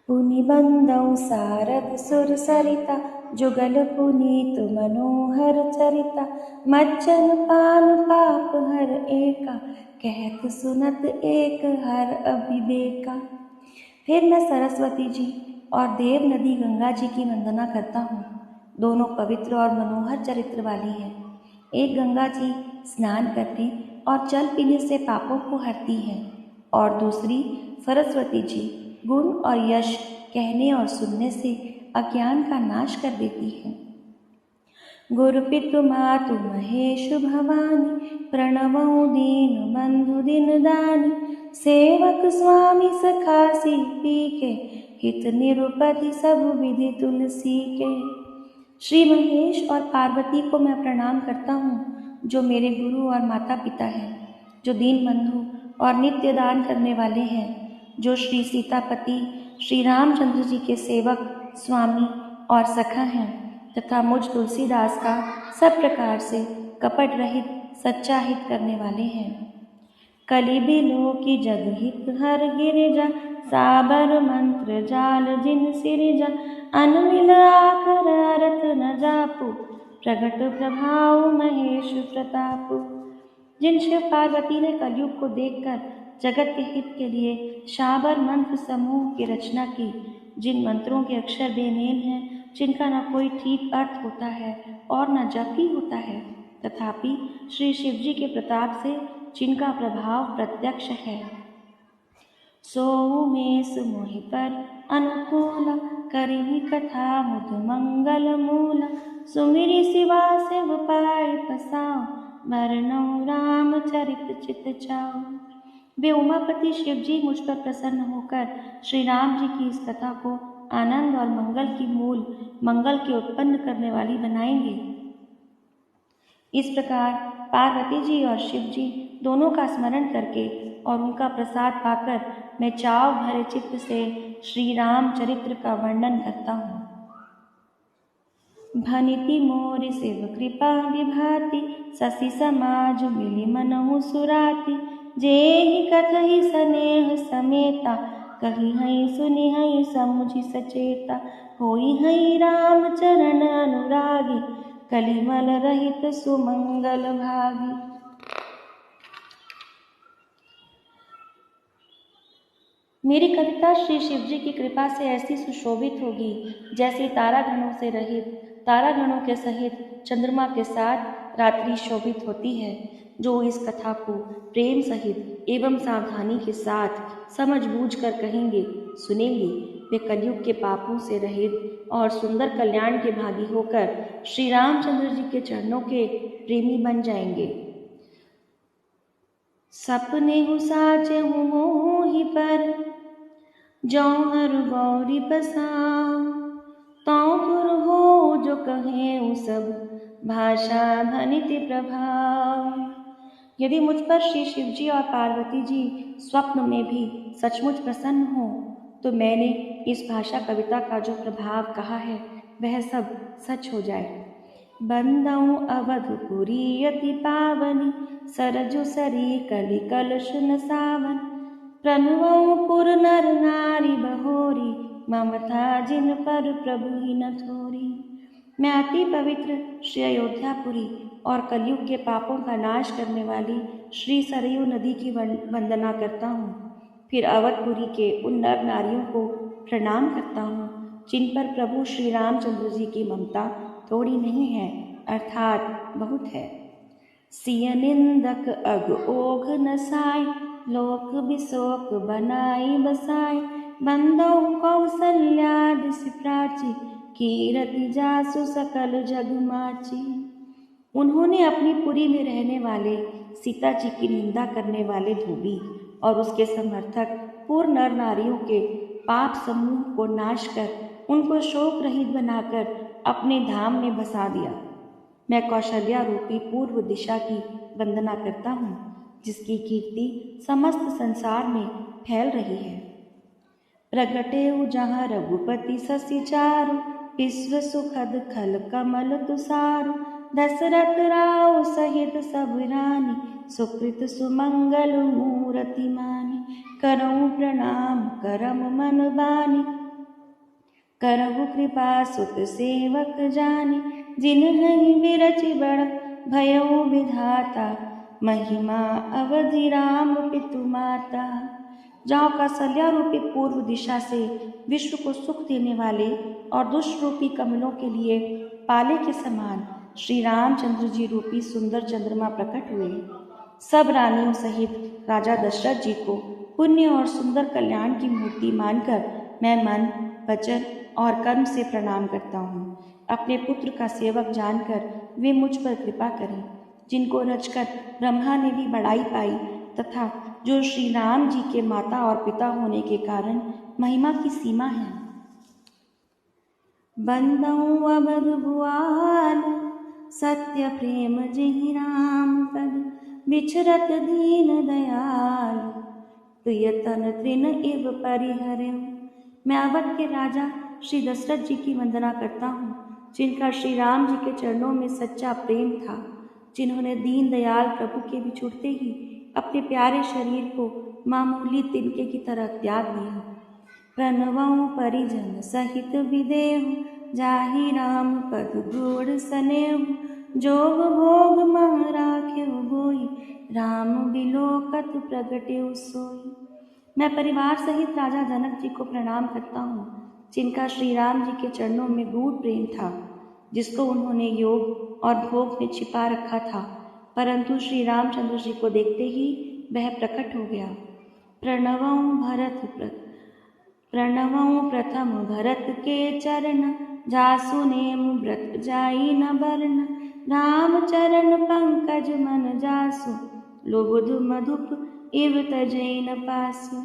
पुनि बंदौ सारद सुर सरिता जुगल पुनीत मनोहर चरिता मज्जन पान पाप हर एका कहत सुनत एक हर अभिवेका। फिर मैं सरस्वती जी और देव नदी गंगा जी की वंदना करता हूँ। दोनों पवित्र और मनोहर चरित्र वाली हैं। एक गंगा जी स्नान करने और जल पीने से पापों को हरती हैं और दूसरी सरस्वती जी गुण और यश कहने और सुनने से अज्ञान का नाश कर देती हैं। गुरु पितु मातु महेशु भवानी प्रणवौ दीन बंधु दिन दानी सेवक स्वामी सखासी पी के हित निरुपति सब विधि तुलसी के। श्री महेश और पार्वती को मैं प्रणाम करता हूँ, जो मेरे गुरु और माता पिता हैं, जो दीन बंधु और नित्य दान करने वाले हैं, जो श्री सीतापति श्री रामचंद्र जी के सेवक स्वामी और सखा हैं, तथा मुझ तुलसीदास का सब प्रकार से कपट रहित सच्चा हित करने वाले हैं। कलि बिलो की जग हित हर गिरिजा साबर मंत्र जाल जिन सिरिजा अनमिल आकर अरत न जापु प्रगट प्रभाव महेश प्रतापु। जिन शिव पार्वती ने कलयुग को देखकर जगत के हित के लिए शाबर मंत्र समूह की रचना की, जिन मंत्रों के अक्षर बेमेल हैं, जिनका न कोई ठीक अर्थ होता है और न जप ही होता है, तथापि श्री शिव जी के प्रताप से जिनका प्रभाव प्रत्यक्ष है, सो उमेश मोहि पर अनुकूल करिहि कथा मुद मंगल मूल सुमिरि शिवा शिव पाय पसाओ मरनौ राम चरित चित चाओ। वे उमापति शिव जी मुझ पर प्रसन्न होकर श्री राम जी की इस कथा को आनंद और मंगल की मूल मंगल के उत्पन्न करने वाली बनाएंगे। इस प्रकार पार्वती जी और शिव जी दोनों का स्मरण करके और उनका प्रसाद पाकर मैं चाव भरे चित्त से श्री राम चरित्र का वर्णन करता हूँ। भनिति मोर शिव कृपा विभाति शशि समाज मिली मनहु सुराति जेहि कथहि स्नेह समेता कही हई सुनि हई समुझि सचेता होई हई राम चरण अनुरागी कलिमल रहित सुमंगल भागी। मेरी कविता श्री शिव जी की कृपा से ऐसी सुशोभित होगी जैसे तारागणों से रहित, तारागणों के सहित चंद्रमा के साथ रात्रि शोभित होती है। जो इस कथा को प्रेम सहित एवं सावधानी के साथ समझ बूझ कर कहेंगे सुनेंगे, वे कलयुग के पापों से रहित और सुंदर कल्याण के भागी होकर श्री रामचंद्र जी के चरणों के प्रेमी बन जाएंगे। सपने हु साचे हूँ मोहि पर जौहर गौरी बसाओ तौपुर हो जो कहें सब भाषा धनिति प्रभाव। यदि मुझ पर श्री शिव जी और पार्वती जी स्वप्न में भी सचमुच प्रसन्न हो तो मैंने इस भाषा कविता का जो प्रभाव कहा है वह सब सच हो जाए। बंदौ अवधपुरी अति पावनी सरजु सरी कलि कलश न सावन प्रणवौ पुर नर नारी बहोरी ममता जिन पर प्रभु ही न थोरी। मैं अति पवित्र श्री अयोध्यापुरी और कलयुग के पापों का नाश करने वाली श्री सरयू नदी की वंदना करता हूँ। फिर अवधपुरी के उन नर नारियों को प्रणाम करता हूँ जिन पर प्रभु श्री रामचंद्र जी की ममता थोड़ी नहीं है अर्थात बहुत है। सिय निंदक अग ओघ नसाय लोक बिशोक बनाई बसाय बंदौ कौसल्या दिस प्राची कीरति जासु सकल जग माची। उन्होंने अपनी पुरी में रहने वाले सीता जी की निंदा करने वाले धोबी और उसके समर्थक पूर्ण नर नारियों के पाप समूह को नाश कर उनको शोक रहित बनाकर अपने धाम में बसा दिया। मैं कौशल्या रूपी पूर्व दिशा की वंदना करता हूँ जिसकी कीर्ति समस्त संसार में फैल रही है। प्रगटे जहाँ रघुपति शशि चारु विश्व सुखद खल कमल तुषारु दशरथ राव सहित सब रानी सुकृत सुमंगल मूर्ति मानी करऊँ प्रणाम करम मन बानी करहु कृपा सुत सेवक जानी, जिन्हहि विरचि बड़ भयउ विधाता, महिमा अवधि राम पितु माता। जाओ कौसल्या रूपी पूर्व दिशा से विश्व को सुख देने वाले और दुष्ट रूपी कमलों के लिए पाले के समान श्री रामचंद्र जी रूपी सुंदर चंद्रमा प्रकट हुए। सब रानियों सहित राजा दशरथ जी को पुण्य और सुंदर कल्याण की मूर्ति मानकर मैं मन, वचन और कर्म से प्रणाम करता हूँ। अपने पुत्र का सेवक जानकर वे मुझ पर कृपा करें, जिनको रचकर ब्रह्मा ने भी बड़ाई पाई तथा जो श्री राम जी के माता और पिता होने के कारण महिमा की सीमा है। बंदऊ अवध भुआल सत्य प्रेम जिहि राम पद, बिछरत दीन दयाल प्रियतन तृण इव परिहर्यु। मैं अवध के राजा श्री दशरथ जी की वंदना करता हूँ, जिनका श्री राम जी के चरणों में सच्चा प्रेम था, जिन्होंने दीन दयाल प्रभु के बिछुड़ते ही अपने प्यारे शरीर को मामूली तिनके की तरह त्याग दिया। प्रणवऊ परिजन सहित विदेहु, जाहि राम पद गोड़ सनेहु, जोग भोग मह राखेउ गोई, राम बिलोकत प्रगटेउ सोई। मैं परिवार सहित राजा जनक जी को प्रणाम करता हूँ, जिनका श्री राम जी के चरणों में गूढ़ प्रेम था, जिसको उन्होंने योग और भोग में छिपा रखा था, परंतु श्री रामचंद्र जी को देखते ही वह प्रकट हो गया। प्रणवऊ प्रथम भरत के चरण, जासु नेम व्रत जाई न बरन, राम चरण पंकज मन जासु, लोबुध मधुप इव तजई न पासु।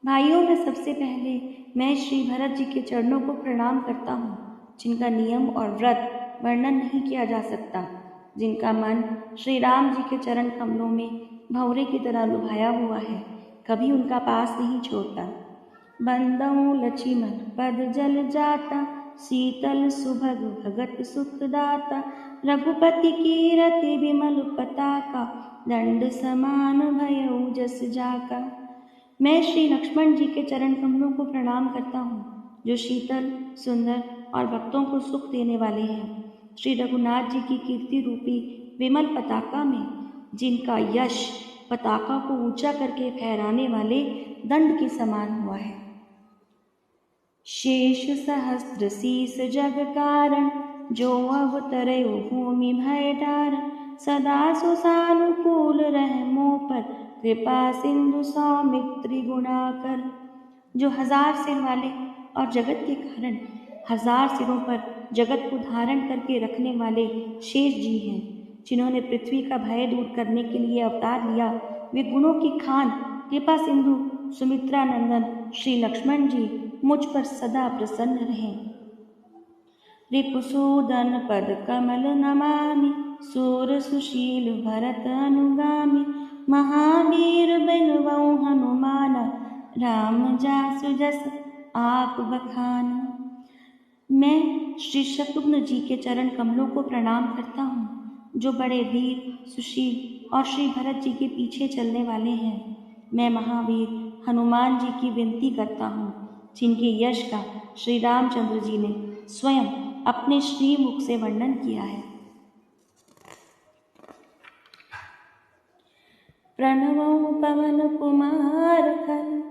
भाइयों में सबसे पहले मैं श्री भरत जी के चरणों को प्रणाम करता हूँ, जिनका नियम और व्रत वर्णन नहीं किया जा सकता, जिनका मन श्री राम जी के चरण कमलों में भंवरे की तरह लुभाया हुआ है, कभी उनका पास नहीं छोड़ता। बंदऊ लक्ष्मण पद जल जाता, शीतल सुभग भगत सुखदाता, रघुपति कीरति विमल पताका, दंड समान भयउ जस जाका। मैं श्री लक्ष्मण जी के चरण कमलों को प्रणाम करता हूँ, जो शीतल, सुंदर और भक्तों को सुख देने वाले हैं। श्री रघुनाथ जी की कीर्ति रूपी विमल पताका में, जिनका यश पताका को ऊंचा करके फहराने वाले दंड के समान हुआ है। शेष सहस्त्र शीस जग कारण, जो अवतरयो भूमि भय डारन, सदा सुसानुकूल रह मोह पर, कृपा सिंधु सौमित्री गुणाकर। जो 1000 सिर वाले और जगत के कारण 1000 सिरों पर जगत को धारण करके रखने वाले शेष जी हैं, जिन्होंने पृथ्वी का भय दूर करने के लिए अवतार लिया। वे गुणों की खान कृपा सिंधु सुमित्रा नंदन श्री लक्ष्मण जी मुझ पर सदा प्रसन्न रहें। रिपुसूदन पद कमल नमामि, सूर सुशील भरत अनुगामी, महावीर बिनवऊ हनुमाना, राम जासु जस आप बखाना। मैं श्री शत्रुघ्न जी के चरण कमलों को प्रणाम करता हूँ, जो बड़े वीर, सुशील और श्री भरत जी के पीछे चलने वाले हैं। मैं महावीर हनुमान जी की विनती करता हूँ, जिनके यश का श्री रामचंद्र जी ने स्वयं अपने श्रीमुख से वर्णन किया है। प्रणवऊ पवन कुमार खन,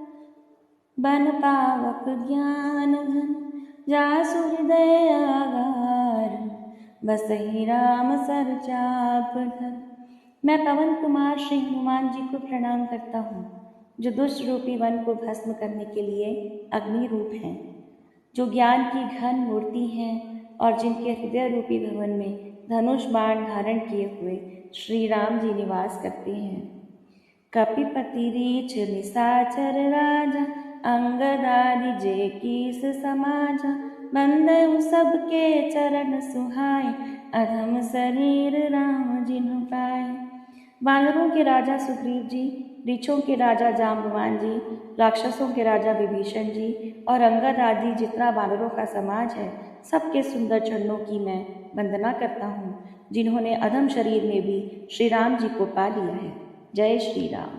बन पावक ज्ञान घन, जासु हृदय आगार, बसहि राम सर चाप धर। मैं पवन कुमार श्री हनुमान जी को प्रणाम करता हूँ, जो दुष्ट रूपी वन को भस्म करने के लिए अग्नि रूप हैं, जो ज्ञान की घन मूर्ति हैं और जिनके हृदय रूपी भवन में धनुष बाण धारण किए हुए श्री राम जी निवास करते हैं। कपिपति रीछ निशाचर राजा, अंगदादि जे कीस समाजा, बंदउ सबके चरण सुहाए, अधम शरीर राम जिन्हु पाए। वानरों के राजा सुग्रीव जी, रीछों के राजा जाम्बवान जी, राक्षसों के राजा विभीषण जी और अंगद आदि जितना वानरों का समाज है, सबके सुंदर चरणों की मैं वंदना करता हूँ, जिन्होंने अधम शरीर में भी श्री राम जी को पा लिया है। जय श्री राम।